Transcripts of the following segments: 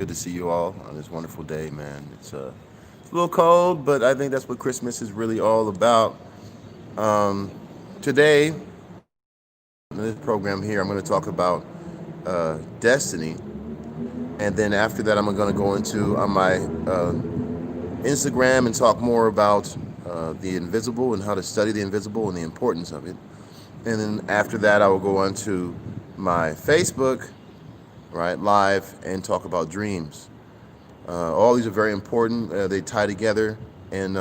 Good to see you all on this wonderful day, man. It's a little cold, but I think that's what Christmas is really all about. Um, Today, in this program here, I'm going to talk about destiny, and then after that, I'm going to go into on my Instagram and talk more about the invisible and how to study the invisible and the importance of it. And then after that, I will go on to my Facebook, right, live and talk about dreams. All these are very important. They tie together. And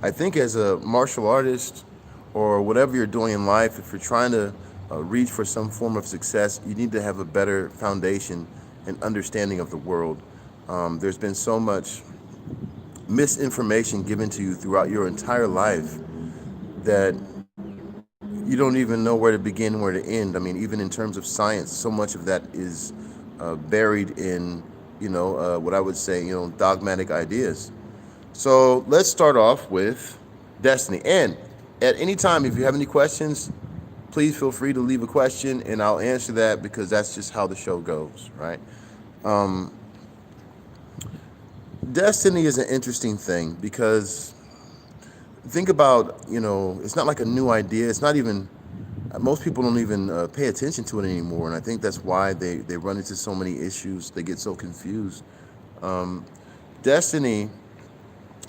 I think as a martial artist or whatever you're doing in life, if you're trying to reach for some form of success, you need to have a better foundation and understanding of the world. There's been so much misinformation given to you throughout your entire life that you don't even know where to begin, where to end. I mean, even in terms of science, so much of that is buried in, what I would say, dogmatic ideas. So let's start off with destiny. And at any time, if you have any questions, please feel free to leave a question and I'll answer that because that's just how the show goes, right? Um, Destiny is an interesting thing because think about, it's not like a new idea. It's not even, most people don't even pay attention to it anymore. And I think that's why they run into so many issues. They get so confused. Um, Destiny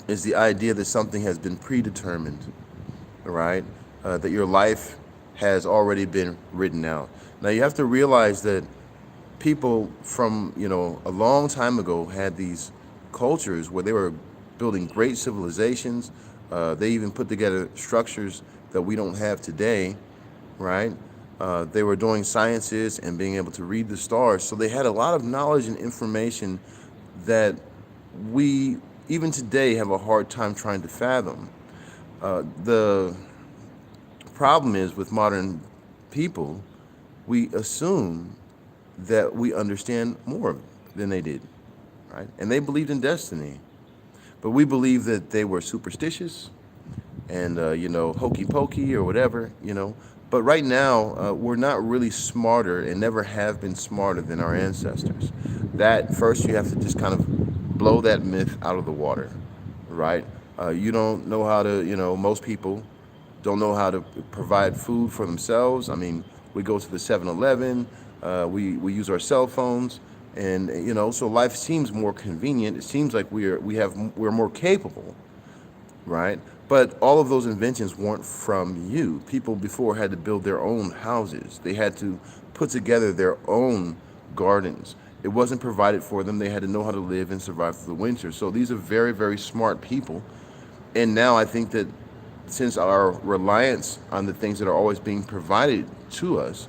is the idea that something has been predetermined, right? That your life has already been written out. Now you have to realize that people from a long time ago had these cultures where they were building great civilizations. They even put together structures that we don't have today, right? They were doing sciences and being able to read the stars. So they had a lot of knowledge and information that we even today have a hard time trying to fathom. The problem is with modern people, we assume that we understand more than they did, right? And they believed in destiny, but we believe that they were superstitious and hokey pokey or whatever. But right now, we're not really smarter and never have been smarter than our ancestors. That first, you have to just kind of blow that myth out of the water, right? You don't know how to, most people don't know how to provide food for themselves. I mean, we go to the 7-Eleven, we use our cell phones, and so life seems more convenient. It seems like we're more capable, right? But all of those inventions weren't from you. People before had to build their own houses. They had to put together their own gardens. It wasn't provided for them. They had to know how to live and survive through the winter. So these are very, very smart people. And now I think that since our reliance on the things that are always being provided to us,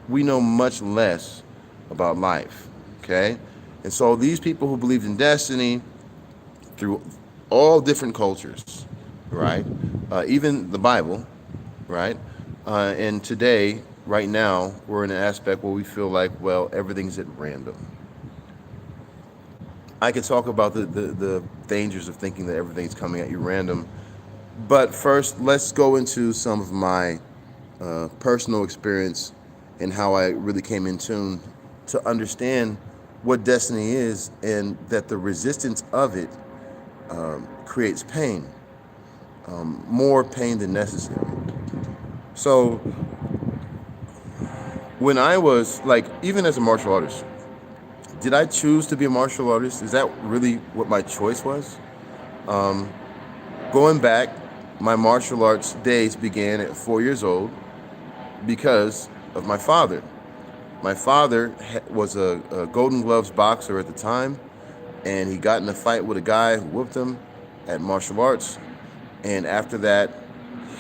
we know much less about life. Okay? And so these people who believed in destiny through all different cultures, right? Even the Bible, right? And today, right now, we're in an aspect where we feel like, well, everything's at random. I could talk about the dangers of thinking that everything's coming at you random. But first, let's go into some of my personal experience and how I really came in tune to understand what destiny is and that the resistance of it creates pain, more pain than necessary. So when I was like, even as a martial artist, did I choose to be a martial artist? Is that really what my choice was? Um, Going back, my martial arts days began at 4 years old because of my father. My father was a Golden Gloves boxer at the time, and he got in a fight with a guy who whooped him at martial arts. And after that,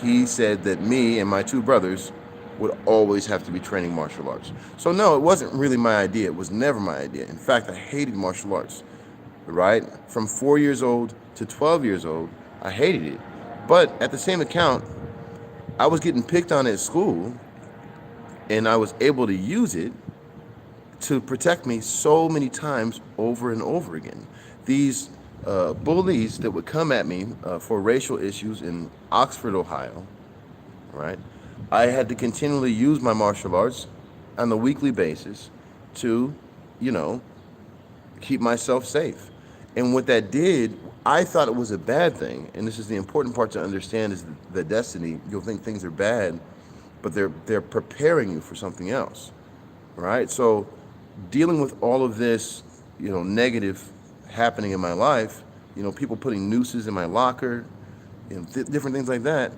he said that me and my two brothers would always have to be training martial arts. So no, it wasn't really my idea. It was never my idea. In fact, I hated martial arts, right? From 4 years old to 12 years old, I hated it. But at the same account, I was getting picked on at school and I was able to use it to protect me so many times over and over again. These bullies that would come at me for racial issues in Oxford, Ohio, right? I had to continually use my martial arts on a weekly basis to, you know, keep myself safe. And what that did, I thought it was a bad thing. And this is the important part to understand is the destiny. You'll think things are bad, but they're preparing you for something else, right? So dealing with all of this, negative happening in my life, people putting nooses in my locker, different things like that,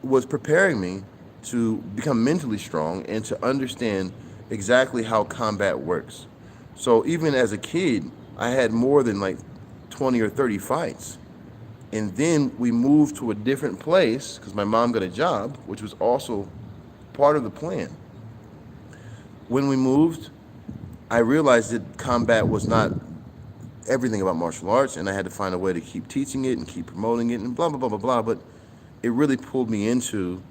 was preparing me to become mentally strong and to understand exactly how combat works. So even as a kid, I had more than like 20 or 30 fights. And then we moved to a different place because my mom got a job, which was also part of the plan. When we moved, I realized that combat was not everything about martial arts, and I had to find a way to keep teaching it and keep promoting it and blah, blah, blah, blah, blah. But it really pulled me into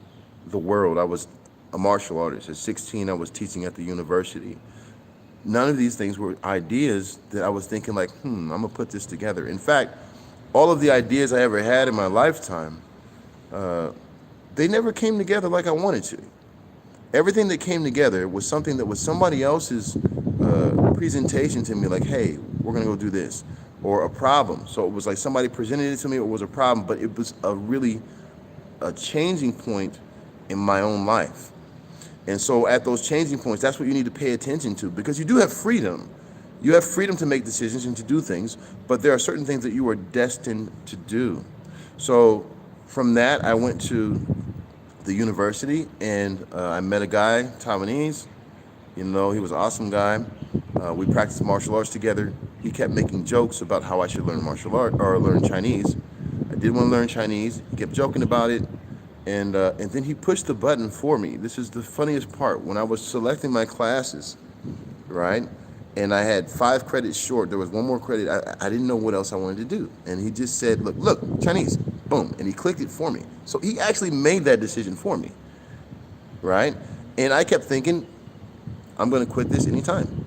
the world. I was a martial artist. At 16, I was teaching at the university. None of these things were ideas that I was thinking like, I'm going to put this together. In fact, all of the ideas I ever had in my lifetime, they never came together like I wanted to. Everything that came together was something that was somebody else's presentation to me, like, hey, we're going to go do this, or a problem. So it was like somebody presented it to me, it was a problem, but it was a changing point in my own life. And so at those changing points, that's what you need to pay attention to, because you do have freedom. You have freedom to make decisions and to do things, but there are certain things that you are destined to do. So from that, I went to the university and I met a guy, Taiwanese. He was an awesome guy. We practiced martial arts together. He kept making jokes about how I should learn martial art or learn Chinese. I did want to learn Chinese. He kept joking about it. And then he pushed the button for me. This is the funniest part. When I was selecting my classes, right, and I had 5 credits short, there was one more credit. I didn't know what else I wanted to do. And he just said, look, Chinese, boom. And he clicked it for me. So he actually made that decision for me, right? And I kept thinking, I'm going to quit this anytime.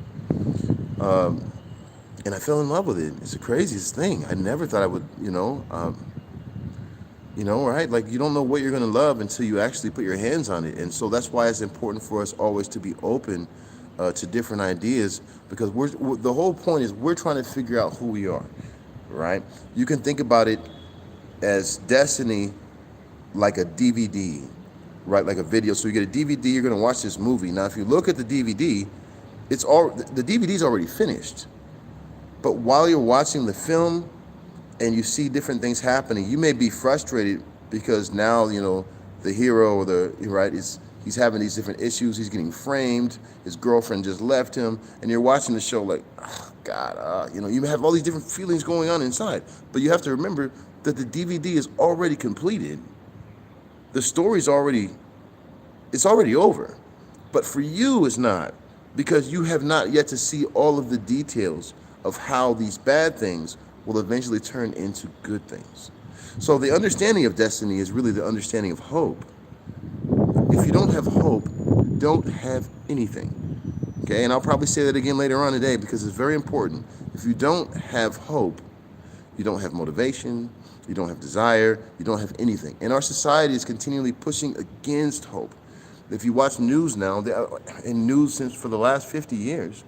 And I fell in love with it. It's the craziest thing. I never thought I would, right? Like, you don't know what you're going to love until you actually put your hands on it. And so that's why it's important for us always to be open to different ideas, because the whole point is we're trying to figure out who we are, right? You can think about it as destiny like a DVD, right? Like a video. So you get a DVD, you're going to watch this movie. Now, if you look at the DVD, the DVD's already finished. But while you're watching the film, and you see different things happening, you may be frustrated because now, the hero or he's having these different issues. He's getting framed. His girlfriend just left him, and you're watching the show like, oh, God, you have all these different feelings going on inside. But you have to remember that the DVD is already completed. The story's already over. But for you, it's not, because you have not yet to see all of the details of how these bad things will eventually turn into good things. So the understanding of destiny is really the understanding of hope. If you don't have hope, you don't have anything. Okay, and I'll probably say that again later on today because it's very important. If you don't have hope, you don't have motivation, you don't have desire, you don't have anything. And our society is continually pushing against hope. If you watch news now, and news since for the last 50 years,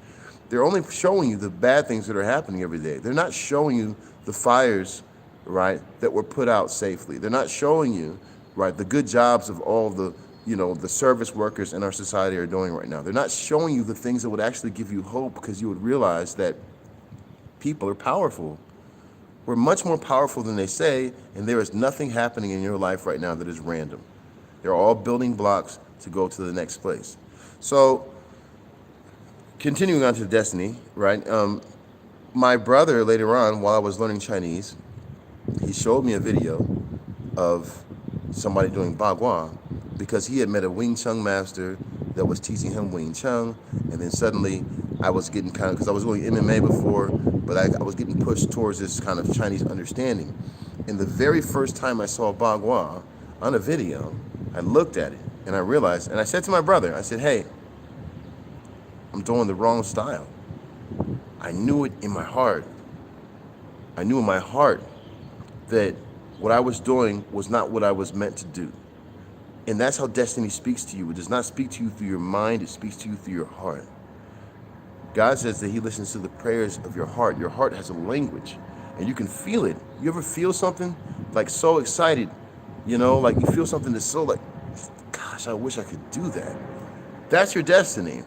they're only showing you the bad things that are happening every day. They're not showing you the fires, right, that were put out safely. They're not showing you, right, the good jobs of all the, the service workers in our society are doing right now. They're not showing you the things that would actually give you hope, because you would realize that people are powerful. We're much more powerful than they say, and there is nothing happening in your life right now that is random. They're all building blocks to go to the next place. So, continuing on to destiny, right? My brother, later on, while I was learning Chinese, he showed me a video of somebody doing Bagua, because he had met a Wing Chun master that was teaching him Wing Chun, and then suddenly I was getting because I was doing MMA before, but I was getting pushed towards this kind of Chinese understanding. And the very first time I saw Bagua on a video, I looked at it, and I realized, and I said to my brother, I said, hey, I'm doing the wrong style. I knew it in my heart. I knew in my heart that what I was doing was not what I was meant to do. And that's how destiny speaks to you. It does not speak to you through your mind. It speaks to you through your heart. God says that he listens to the prayers of your heart. Your heart has a language, and you can feel it. You ever feel something like so excited, like you feel something that's so like, gosh, I wish I could do that. That's your destiny.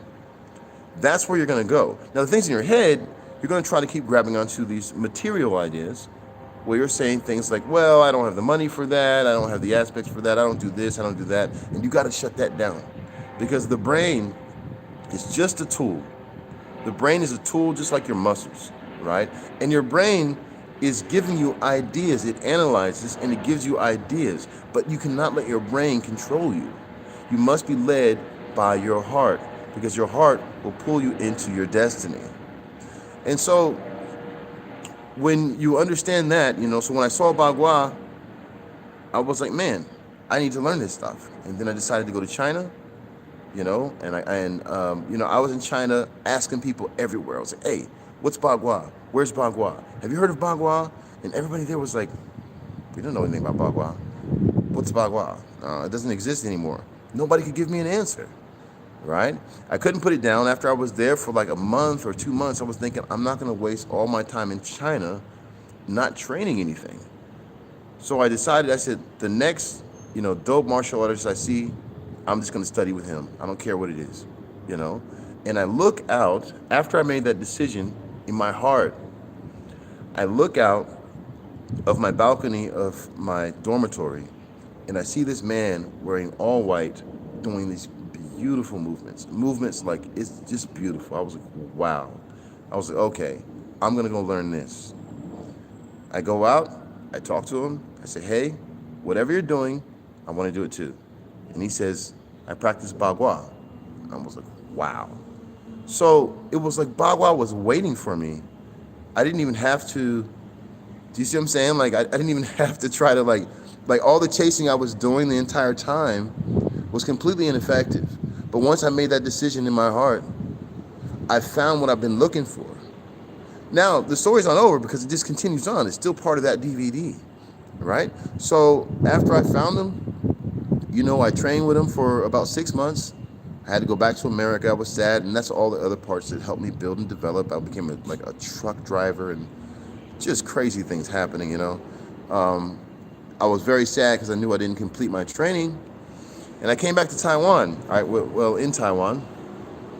That's where you're going to go. Now, the things in your head, you're going to try to keep grabbing onto these material ideas where you're saying things like, well, I don't have the money for that. I don't have the aspects for that. I don't do this. I don't do that. And you got to shut that down, because the brain is just a tool. The brain is a tool just like your muscles, right? And your brain is giving you ideas. It analyzes and it gives you ideas, but you cannot let your brain control you. You must be led by your heart, because your heart will pull you into your destiny. And so when you understand that, so when I saw Bagua, I was like, man, I need to learn this stuff. And then I decided to go to China, I was in China asking people everywhere. I was like, hey, what's Bagua? Where's Bagua? Have you heard of Bagua? And everybody there was like, we don't know anything about Bagua. What's Bagua? It doesn't exist anymore. Nobody could give me an answer, right? I couldn't put it down. After I was there for like a month or 2 months, I was thinking, I'm not going to waste all my time in China not training anything. So I decided, I said, the next, dope martial artist I see, I'm just going to study with him. I don't care what it is, And I look out, after I made that decision in my heart, I look out of my balcony of my dormitory, and I see this man wearing all white doing these beautiful movements like, it's just beautiful. I was like, wow. I was like, okay, I'm going to go learn this. I go out, I talk to him, I say, hey, whatever you're doing, I want to do it too. And he says, I practice Bagua. I was like, wow. So it was like Bagua was waiting for me. I didn't even have to, do you see what I'm saying? Like, I didn't even have to try to like all the chasing I was doing the entire time was completely ineffective. But once I made that decision in my heart, I found what I've been looking for. Now, the story's not over, because it just continues on. It's still part of that DVD, right? So after I found him, I trained with him for about 6 months. I had to go back to America. I was sad, and that's all the other parts that helped me build and develop. I became a truck driver, and just crazy things happening, I was very sad because I knew I didn't complete my training. And I came back to Taiwan, in Taiwan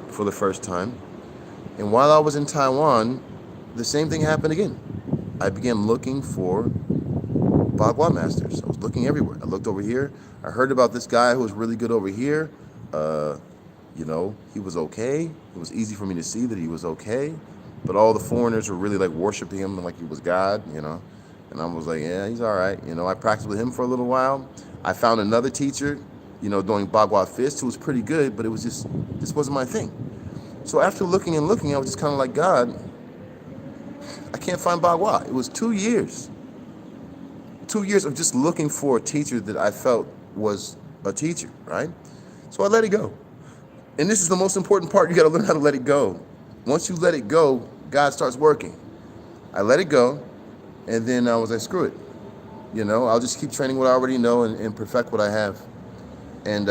for the first time. And while I was in Taiwan, the same thing happened again. I began looking for Bagua masters. I was looking everywhere. I looked over here. I heard about this guy who was really good over here. He was okay. It was easy for me to see that he was okay. But all the foreigners were really like worshiping him like he was God, And I was like, yeah, he's all right. I practiced with him for a little while. I found another teacher, doing Bagua fist, who was pretty good, but it was this wasn't my thing. So after looking and looking, I was just kind of like, God, I can't find Bagua. It was 2 years. 2 years of just looking for a teacher that I felt was a teacher, right? So I let it go. And this is the most important part. You got to learn how to let it go. Once you let it go, God starts working. I let it go, and then I was like, screw it. I'll just keep training what I already know and perfect what I have. And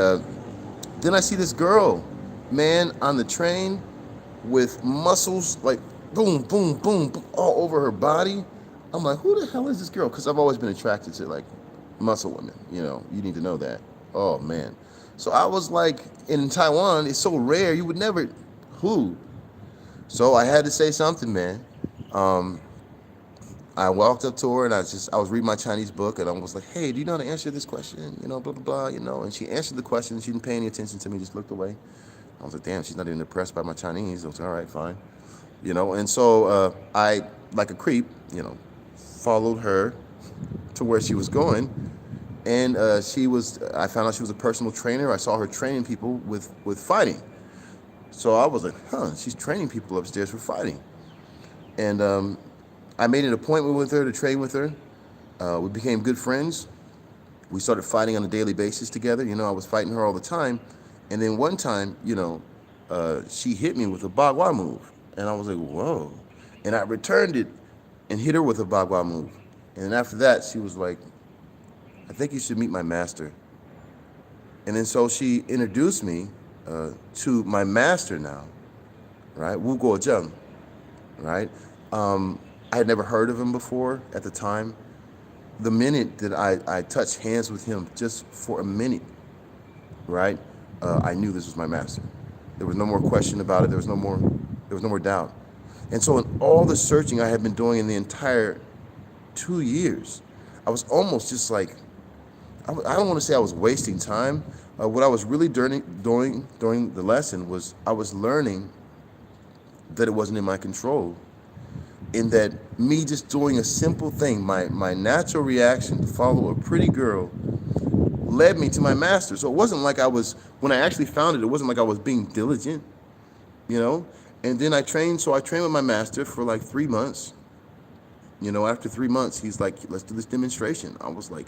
then I see this girl, man, on the train with muscles like boom, boom, boom, boom, all over her body. I'm like, who the hell is this girl? Because I've always been attracted to like muscle women. You need to know that. Oh, man. So I was like, in Taiwan, it's so rare, you would never, who? So I had to say something, man. I walked up to her, and I was reading my Chinese book, and I was like, hey, do you know how to answer this question? Blah, blah, blah, And she answered the question. She didn't pay any attention to me, just looked away. I was like, damn, she's not even impressed by my Chinese. I was like, all right, fine. And so I, like a creep, followed her to where she was going. And I found out she was a personal trainer. I saw her training people with fighting. So I was like, she's training people upstairs for fighting. And I made an appointment with her to train with her. We became good friends. We started fighting on a daily basis together. I was fighting her all the time. And then one time, she hit me with a Bagua move. And I was like, whoa. And I returned it and hit her with a Bagua move. And then after that, she was like, I think you should meet my master. And then so she introduced me to my master now, right? Wu Guo Zheng, right? I had never heard of him before at the time. The minute that I touched hands with him just for a minute, right? I knew this was my master. There was no more question about it. There was no more doubt. And so in all the searching I had been doing in the entire 2 years, I was almost just like, I don't want to say I was wasting time. What I was really doing during the lesson was I was learning that it wasn't in my control, in that me just doing a simple thing, my natural reaction to follow a pretty girl led me to my master. So it wasn't like I was, when I actually found it, it wasn't like I was being diligent, you know? And then I trained with my master for like 3 months. After 3 months, he's like, let's do this demonstration. I was like,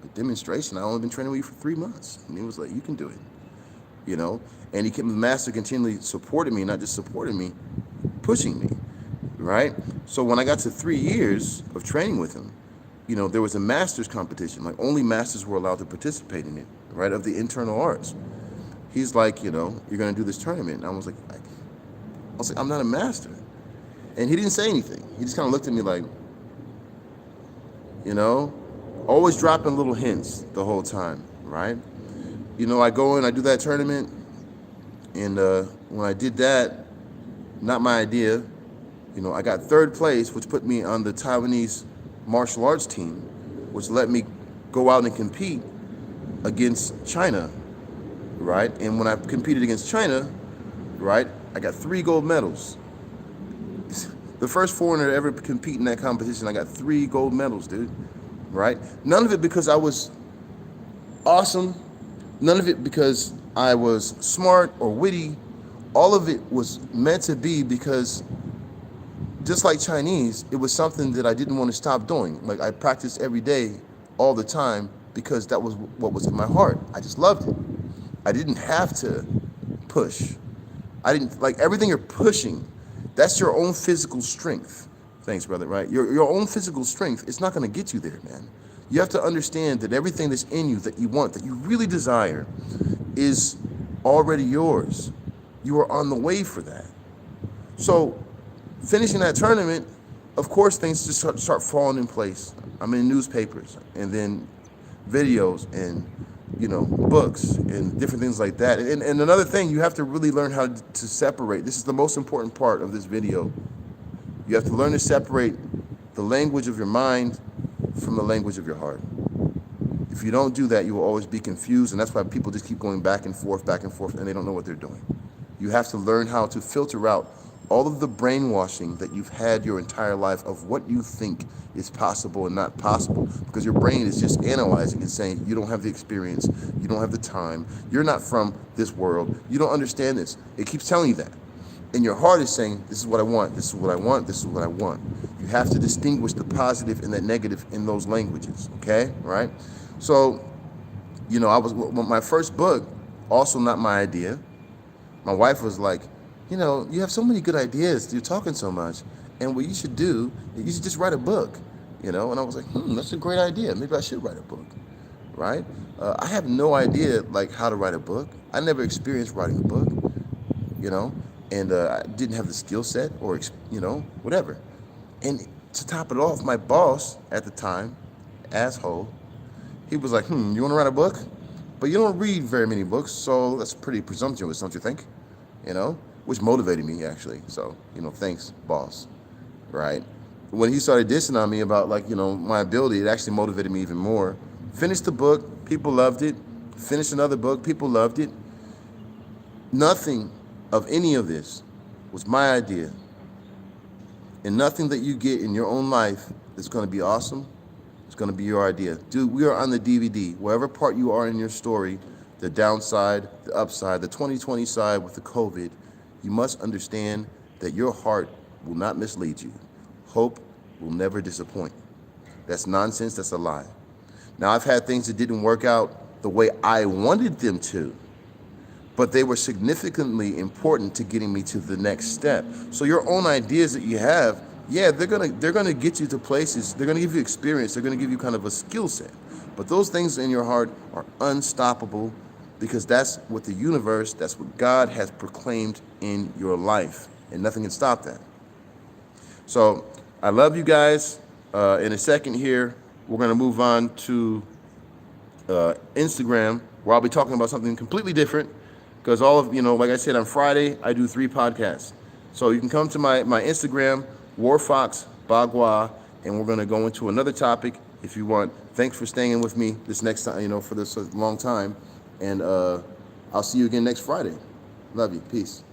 a demonstration? I only been training with you for 3 months. And he was like, you can do it, And the master continually supported me, not just supported me, pushing me, right? So when I got to 3 years of training with him, there was a master's competition. Like only masters were allowed to participate in it, right? Of the internal arts. He's like, you're going to do this tournament. And I was like, I'm not a master. And he didn't say anything. He just kind of looked at me like, always dropping little hints the whole time, right? I go in, I do that tournament. And when I did that, not my idea, I got third place, which put me on the Taiwanese martial arts team, which let me go out and compete against China, right? And when I competed against China, right, I got 3 gold medals. The first foreigner to ever compete in that competition, I got 3 gold medals, dude, right? None of it because I was awesome. None of it because I was smart or witty. All of it was meant to be because, just like Chinese, it was something that I didn't want to stop doing. Like I practiced every day, all the time, because that was what was in my heart. I just loved it. I didn't have to push. I didn't, like everything you're pushing, that's your own physical strength. Thanks, brother, right? Your own physical strength, it's not going to get you there, man. You have to understand that everything that's in you that you want, that you really desire, is already yours. You are on the way for that. So finishing that tournament, of course, things just start falling in place. I'm in newspapers and then videos and, books and different things like that. And another thing, you have to really learn how to separate. This is the most important part of this video. You have to learn to separate the language of your mind from the language of your heart. If you don't do that, you will always be confused. And that's why people just keep going back and forth, and they don't know what they're doing. You have to learn how to filter out all of the brainwashing that you've had your entire life of what you think is possible and not possible, because your brain is just analyzing and saying you don't have the experience, you don't have the time, you're not from this world, you don't understand this. It keeps telling you that. And your heart is saying, this is what I want, this is what I want, this is what I want. You have to distinguish the positive and the negative in those languages, okay? Right? So, my first book, also not my idea. My wife was like, you have so many good ideas. You're talking so much. And what you should do, you should just write a book, And I was like, that's a great idea. Maybe I should write a book, right? I have no idea, like, how to write a book. I never experienced writing a book, and I didn't have the skill set or, whatever. And to top it off, my boss at the time, asshole, he was like, you want to write a book? But you don't read very many books, so that's pretty presumptuous, don't you think? Which motivated me, actually. So, thanks, boss, right? When he started dissing on me about, my ability, it actually motivated me even more. Finished the book, people loved it. Finished another book, people loved it. Nothing of any of this was my idea. And nothing that you get in your own life that's going to be awesome, it's going to be your idea. Dude, we are on the DVD. Wherever part you are in your story, the downside, the upside, the 2020 side with the COVID, you must understand that your heart will not mislead you. Hope will never disappoint. That's nonsense. That's a lie. Now, I've had things that didn't work out the way I wanted them to, but they were significantly important to getting me to the next step. So your own ideas that you have, yeah, they're gonna get you to places. They're gonna give you experience. They're gonna give you kind of a skill set. But those things in your heart are unstoppable, because that's what the universe, that's what God has proclaimed in your life, and nothing can stop that. So I love you guys. In a second here, we're going to move on to Instagram, where I'll be talking about something completely different. Because like I said, on Friday, I do 3 podcasts. So you can come to my Instagram, Warfox, Bagua, and we're going to go into another topic if you want. Thanks for staying with me this next time, for this long time. And I'll see you again next Friday. Love you. Peace.